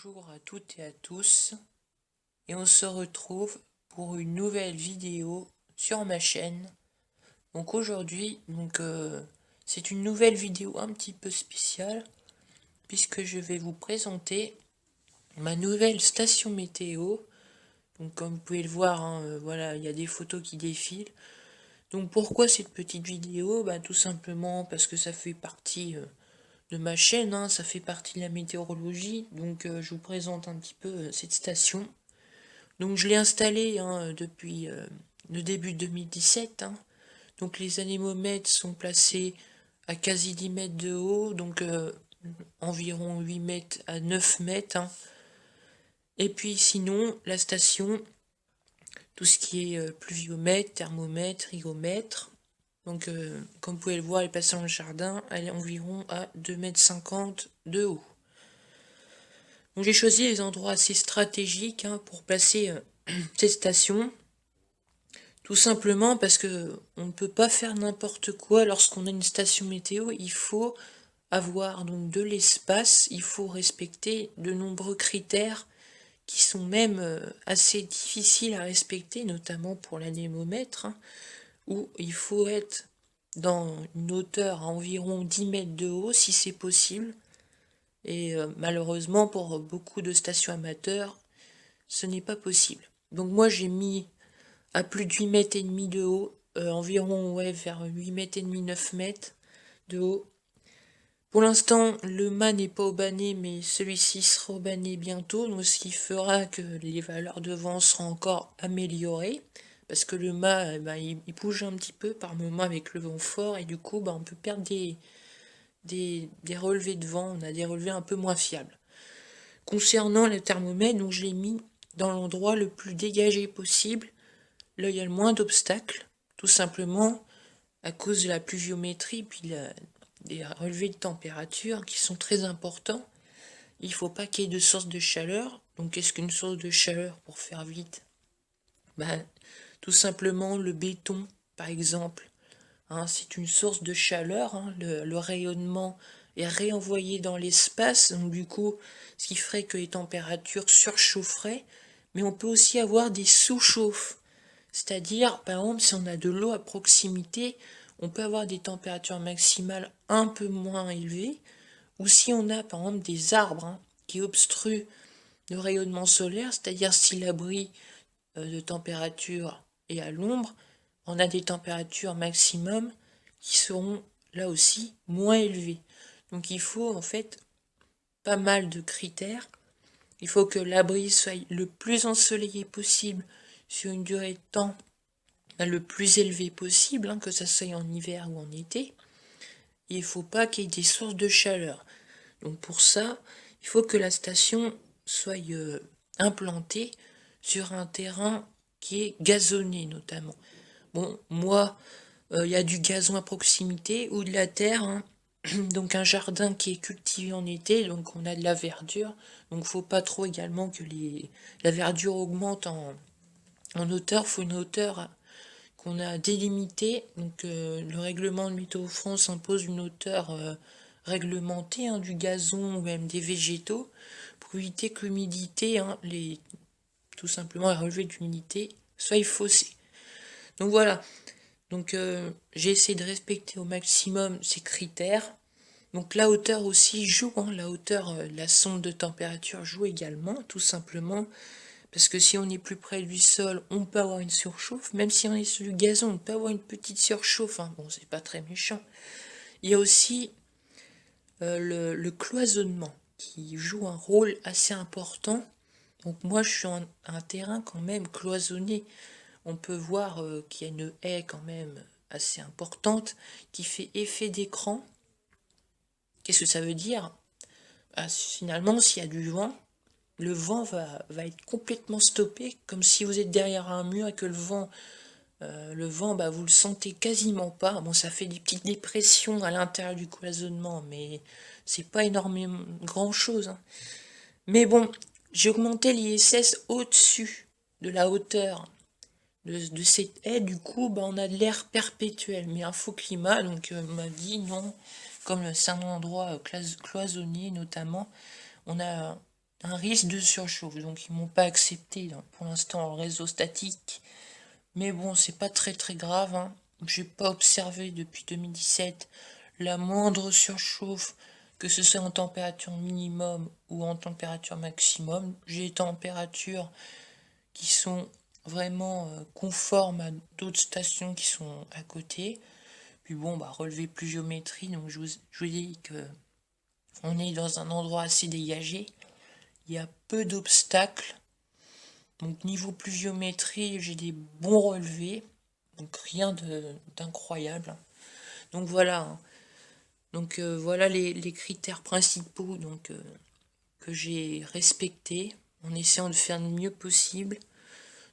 Bonjour à toutes et à tous, et on se retrouve pour une nouvelle vidéo sur ma chaîne. Donc aujourd'hui, c'est une nouvelle vidéo un petit peu spéciale, puisque je vais vous présenter ma nouvelle station météo. Donc comme vous pouvez le voir, voilà, il y a des photos qui défilent. Donc pourquoi cette petite vidéo? Tout simplement parce que ça fait partie de ma chaîne, ça fait partie de la météorologie. Donc je vous présente un petit peu cette station. Donc je l'ai installée depuis le début 2017. Donc les anémomètres sont placés à quasi 10 mètres de haut, donc environ 8 mètres à 9 mètres. Et puis sinon, la station, tout ce qui est pluviomètre, thermomètre, hygromètre. Donc comme vous pouvez le voir, elle passe dans le jardin, elle est environ à 2,50 m de haut. Donc j'ai choisi les endroits assez stratégiques pour placer cette station. Tout simplement parce que on ne peut pas faire n'importe quoi lorsqu'on a une station météo. Il faut avoir donc de l'espace, il faut respecter de nombreux critères qui sont même assez difficiles à respecter, notamment pour l'anémomètre, où il faut être dans une hauteur à environ 10 mètres de haut si c'est possible. Et malheureusement pour beaucoup de stations amateurs, ce n'est pas possible. Donc moi j'ai mis à plus de 8 mètres et demi de haut, environ vers 8 mètres et demi, 9 mètres de haut. Pour l'instant, le mât n'est pas au banné, mais celui-ci sera au banné bientôt, donc ce qui fera que les valeurs de vent seront encore améliorées, parce que le mât, il bouge un petit peu par moment avec le vent fort, et du coup, on peut perdre des relevés de vent, on a des relevés un peu moins fiables. Concernant le thermomètre, donc je l'ai mis dans l'endroit le plus dégagé possible, là il y a le moins d'obstacles, tout simplement à cause de la pluviométrie, puis des relevés de température qui sont très importants. Il ne faut pas qu'il y ait de source de chaleur. Donc qu'est-ce qu'une source de chaleur pour faire vite? Tout simplement le béton, par exemple. C'est une source de chaleur, le rayonnement est réenvoyé dans l'espace, donc du coup, ce qui ferait que les températures surchaufferaient, mais on peut aussi avoir des sous-chauffes. C'est-à-dire, par exemple, si on a de l'eau à proximité, on peut avoir des températures maximales un peu moins élevées, ou si on a, par exemple, des arbres qui obstruent le rayonnement solaire, c'est-à-dire si l'abri de température est à l'ombre, on a des températures maximum qui seront là aussi moins élevées. Donc il faut en fait pas mal de critères. Il faut que l'abri soit le plus ensoleillé possible sur une durée de temps le plus élevé possible, que ça soit en hiver ou en été. Et il ne faut pas qu'il y ait des sources de chaleur. Donc pour ça, il faut que la station soit implantée sur un terrain qui est gazonné notamment. Bon, moi, il y a du gazon à proximité ou de la terre, donc un jardin qui est cultivé en été, donc on a de la verdure. Donc faut pas trop également que la verdure augmente en hauteur, faut une hauteur qu'on a délimitée. Donc le règlement de Météo France impose une hauteur réglementée du gazon ou même des végétaux pour éviter que l'humidité, tout simplement la relevée d'humidité, soit faussée. Donc voilà. Donc j'ai essayé de respecter au maximum ces critères. Donc la hauteur aussi joue, la hauteur de la sonde de température joue également, tout simplement, parce que si on est plus près du sol, on peut avoir une surchauffe, même si on est sur du gazon, on peut avoir une petite surchauffe, bon c'est pas très méchant. Il y a aussi le cloisonnement qui joue un rôle assez important. Donc moi je suis en un terrain quand même cloisonné. On peut voir qu'il y a une haie quand même assez importante qui fait effet d'écran. Qu'est-ce que ça veut dire? Finalement, s'il y a du vent, le vent va être complètement stoppé, comme si vous êtes derrière un mur et que le vent, vous le sentez quasiment pas. Bon, ça fait des petites dépressions à l'intérieur du cloisonnement, mais c'est pas énormément grand chose. Mais bon, j'ai augmenté l'ISS au-dessus de la hauteur de cette haie, du coup, on a de l'air perpétuel, mais un faux climat, donc on m'a dit non, comme c'est un endroit cloisonné notamment, on a un risque de surchauffe. Donc ils m'ont pas accepté pour l'instant le réseau statique. Mais bon, c'est pas très très grave. Hein. J'ai pas observé depuis 2017 la moindre surchauffe, que ce soit en température minimum ou en température maximum. J'ai des températures qui sont vraiment conformes à d'autres stations qui sont à côté. Puis bon, bah relevé pluviométrie, donc je vous dis que on est dans un endroit assez dégagé. Il y a peu d'obstacles. Donc niveau pluviométrie, j'ai des bons relevés. Donc rien d'incroyable. Donc voilà. Hein. Donc voilà les critères principaux que j'ai respectés en essayant de faire le mieux possible.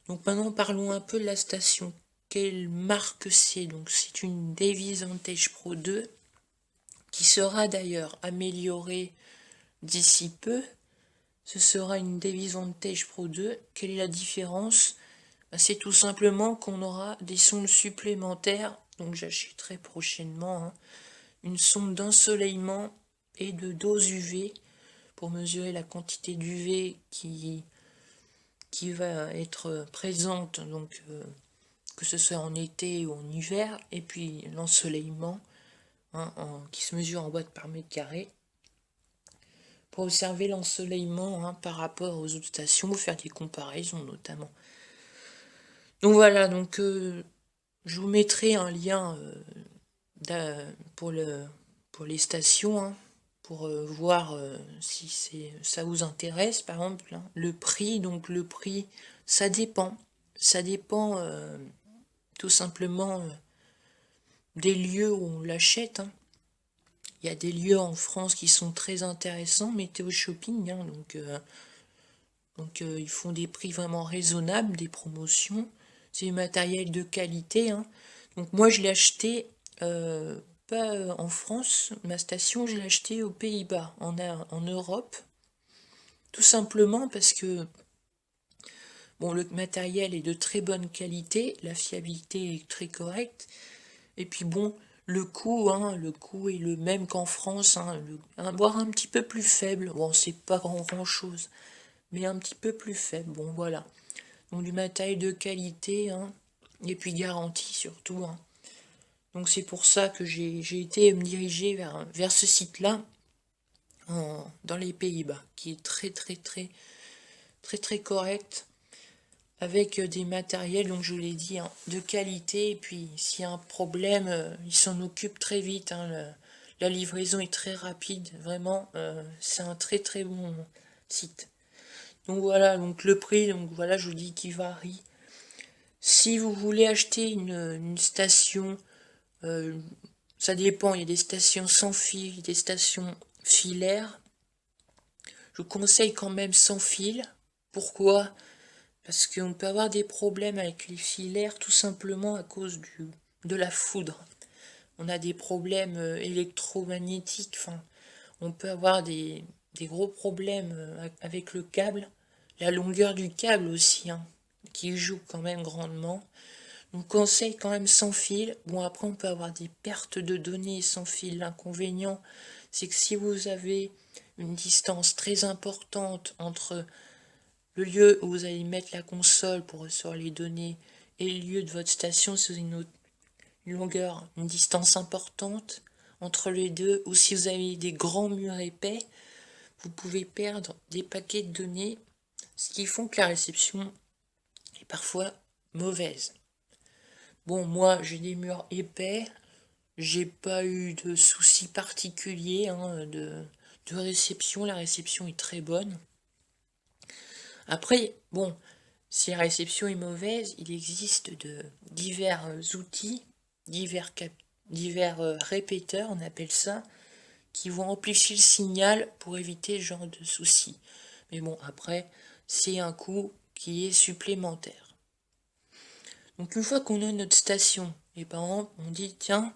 Donc maintenant parlons un peu de la station. Quelle marque c'est? Donc c'est une Davis Vantage Pro 2 qui sera d'ailleurs améliorée d'ici peu. Ce sera une Davis Vantage Pro 2. Quelle est la différence? C'est tout simplement qu'on aura des sondes supplémentaires. Donc j'achèterai prochainement une sonde d'ensoleillement et de dose UV pour mesurer la quantité d'UV qui va être présente, donc que ce soit en été ou en hiver, et puis l'ensoleillement qui se mesure en watts par mètre carré pour observer l'ensoleillement par rapport aux autres stations, faire des comparaisons notamment. Donc voilà, donc je vous mettrai un lien pour les stations, pour voir si ça vous intéresse, par exemple. Le prix, donc le prix, ça dépend. Ça dépend tout simplement des lieux où on l'achète. Il y a des lieux en France qui sont très intéressants, Météo Shopping, donc ils font des prix vraiment raisonnables, des promotions. C'est du matériel de qualité. Donc moi je l'ai acheté pas en France, ma station, je l'ai acheté aux Pays-Bas, en Europe. Tout simplement parce que bon, le matériel est de très bonne qualité, la fiabilité est très correcte. Et puis bon, le coût est le même qu'en France, voire un petit peu plus faible. Bon, c'est pas grand-chose, mais un petit peu plus faible. Bon, voilà. Donc du matériel de qualité, et puis garanti surtout. Donc c'est pour ça que j'ai été me diriger vers ce site-là, dans les Pays-Bas, qui est très très très très très correct, avec des matériels, donc je vous l'ai dit, de qualité. Et puis s'il y a un problème, ils s'en occupent très vite. La livraison est très rapide, vraiment, c'est un très très bon site. Donc voilà, donc le prix, donc voilà, je vous dis qu'il varie. Si vous voulez acheter une station, ça dépend, il y a des stations sans fil, des stations filaires. Je vous conseille quand même sans fil. Pourquoi? Parce qu'on peut avoir des problèmes avec les filaires tout simplement à cause de la foudre. On a des problèmes électromagnétiques, on peut avoir des gros problèmes avec le câble. La longueur du câble aussi, qui joue quand même grandement. On conseille quand même sans fil. Bon, après, on peut avoir des pertes de données sans fil. L'inconvénient, c'est que si vous avez une distance très importante entre le lieu où vous allez mettre la console pour recevoir les données et le lieu de votre station, si vous avez une longueur, une distance importante entre les deux, ou si vous avez des grands murs épais, vous pouvez perdre des paquets de données, ce qui font que la réception est parfois mauvaise. Bon, moi, j'ai des murs épais, j'ai pas eu de soucis particuliers de réception. La réception est très bonne. Après, bon, si la réception est mauvaise, il existe de divers outils, divers répéteurs, on appelle ça, qui vont amplifier le signal pour éviter ce genre de soucis. Mais bon, après, c'est un coût qui est supplémentaire. Donc une fois qu'on a notre station, et par exemple, on dit, tiens,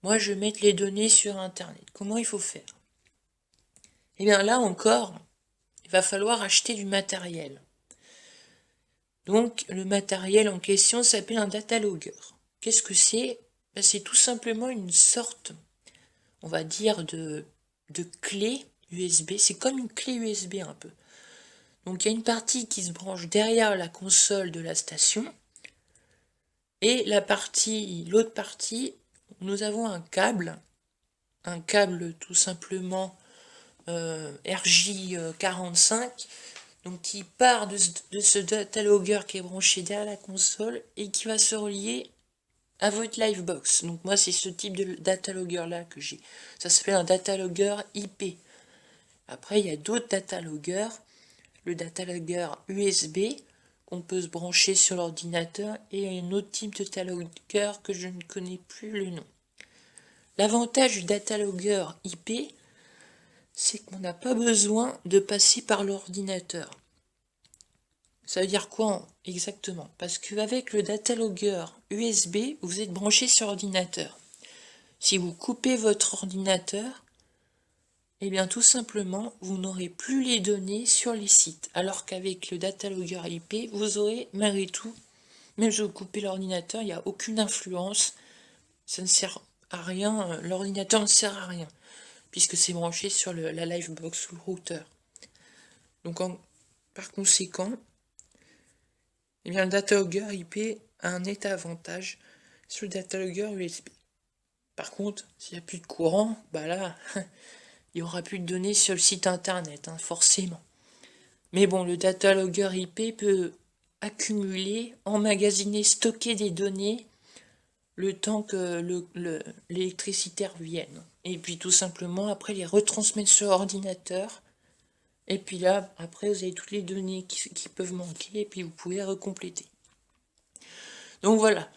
moi je vais mettre les données sur Internet. Comment il faut faire? Eh bien là encore, il va falloir acheter du matériel. Donc le matériel en question s'appelle un data logger. Qu'est-ce que c'est? C'est tout simplement une sorte, on va dire, de clé USB. C'est comme une clé USB un peu. Donc il y a une partie qui se branche derrière la console de la station. Et l'autre partie, nous avons un câble tout simplement RJ45, donc qui part de ce datalogger qui est branché derrière la console et qui va se relier à votre Livebox. Donc moi c'est ce type de datalogger là que j'ai. Ça s'appelle un datalogger IP. Après il y a d'autres dataloggers, le datalogger USB qu'on peut se brancher sur l'ordinateur et un autre type de datalogger que je ne connais plus le nom. L'avantage du datalogger IP, c'est qu'on n'a pas besoin de passer par l'ordinateur. Ça veut dire quoi exactement? Parce qu'avec le datalogger USB, vous êtes branché sur l'ordinateur. Si vous coupez votre ordinateur, eh bien tout simplement, vous n'aurez plus les données sur les sites. Alors qu'avec le datalogger IP, vous aurez malgré tout, même si vous coupez l'ordinateur, il n'y a aucune influence. Ça ne sert à rien, l'ordinateur ne sert à rien, puisque c'est branché sur la Livebox ou le routeur. Donc par conséquent, eh bien, le datalogger IP a un net avantage sur le datalogger USB. Par contre, s'il n'y a plus de courant, bah là, il n'y aura plus de données sur le site internet, forcément. Mais bon, le datalogger IP peut accumuler, emmagasiner, stocker des données le temps que l'électricité revienne. Et puis tout simplement, après, les retransmettre sur l'ordinateur. Et puis là, après, vous avez toutes les données qui peuvent manquer, et puis vous pouvez recompléter. Donc voilà.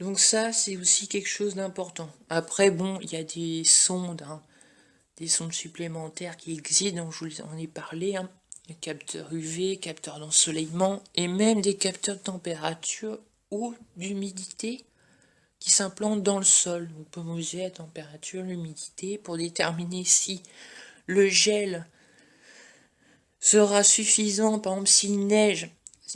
Donc ça, c'est aussi quelque chose d'important. Après, bon, il y a des sondes, des sondes supplémentaires qui existent, dont je vous en ai parlé, les capteurs UV, capteurs d'ensoleillement, et même des capteurs de température ou d'humidité qui s'implantent dans le sol. On peut mesurer la température, l'humidité, pour déterminer si le gel sera suffisant. Par exemple, s'il neige,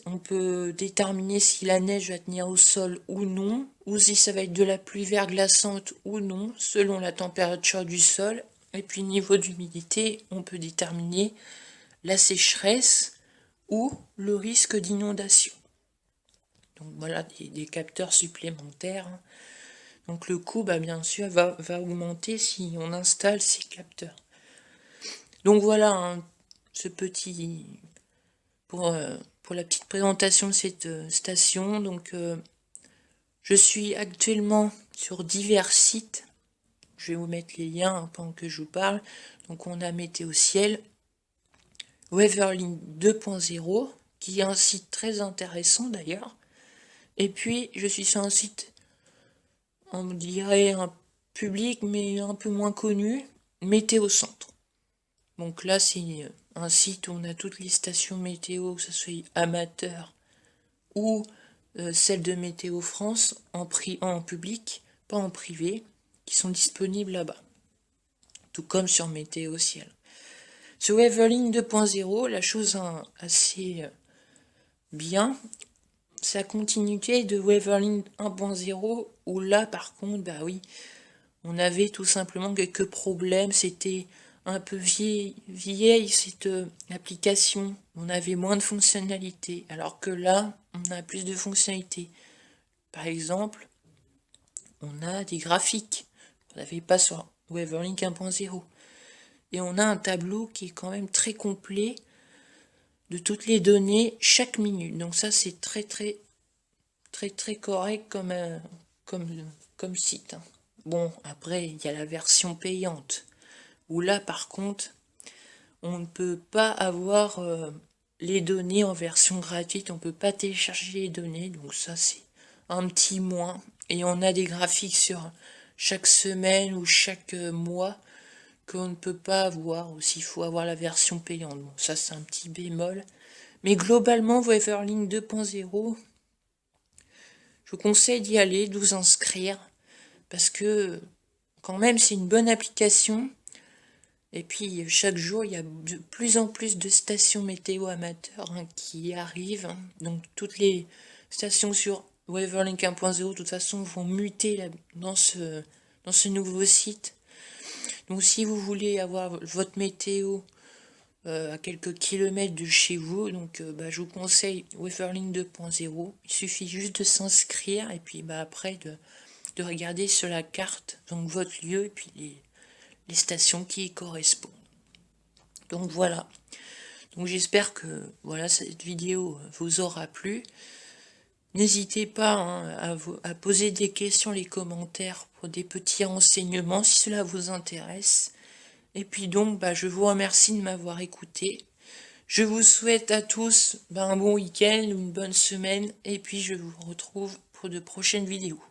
on peut déterminer si la neige va tenir au sol ou non, ou si ça va être de la pluie verglaçante ou non, selon la température du sol. Et puis niveau d'humidité, on peut déterminer la sécheresse ou le risque d'inondation. Donc voilà des capteurs supplémentaires. Donc le coût, bien sûr, va augmenter si on installe ces capteurs. Donc voilà, ce petit... Pour la petite présentation de cette station. Donc je suis actuellement sur divers sites. Je vais vous mettre les liens pendant que je vous parle. Donc on a Météo Ciel, Weatherlink 2.0, qui est un site très intéressant d'ailleurs. Et puis je suis sur un site, on dirait un public mais un peu moins connu, Météo Centre. Donc là c'est un site où on a toutes les stations météo, que ce soit amateurs ou celles de Météo France en public, pas en privé, qui sont disponibles là-bas. Tout comme sur Météo Ciel. Sur Weatherlink 2.0, la chose assez bien, c'est la continuité de Weatherlink 1.0, où là par contre, bah oui, on avait tout simplement quelques problèmes, c'était un peu vieille cette application, on avait moins de fonctionnalités, alors que là, on a plus de fonctionnalités. Par exemple, on a des graphiques qu'on n'avait pas sur Weatherlink 1.0. Et on a un tableau qui est quand même très complet de toutes les données chaque minute. Donc ça, c'est très correct comme site. Bon, après, il y a la version payante, où là, par contre, on ne peut pas avoir les données en version gratuite, on ne peut pas télécharger les données, donc ça, c'est un petit moins. Et on a des graphiques sur chaque semaine ou chaque mois qu'on ne peut pas avoir, ou s'il faut avoir la version payante. Bon, ça, c'est un petit bémol. Mais globalement, Weatherlink 2.0, je vous conseille d'y aller, de vous inscrire, parce que quand même c'est une bonne application. Et puis chaque jour il y a de plus en plus de stations météo amateurs qui arrivent. Donc toutes les stations sur Weatherlink 1.0 de toute façon vont muter là, dans ce nouveau site. Donc si vous voulez avoir votre météo à quelques kilomètres de chez vous. Donc je vous conseille Weatherlink 2.0. Il suffit juste de s'inscrire et puis après de regarder sur la carte donc votre lieu et puis les stations qui y correspondent. Donc voilà. Donc j'espère que voilà cette vidéo vous aura plu. N'hésitez pas à poser des questions, les commentaires pour des petits renseignements si cela vous intéresse. Et puis donc je vous remercie de m'avoir écouté. Je vous souhaite à tous un bon week-end, une bonne semaine et puis je vous retrouve pour de prochaines vidéos.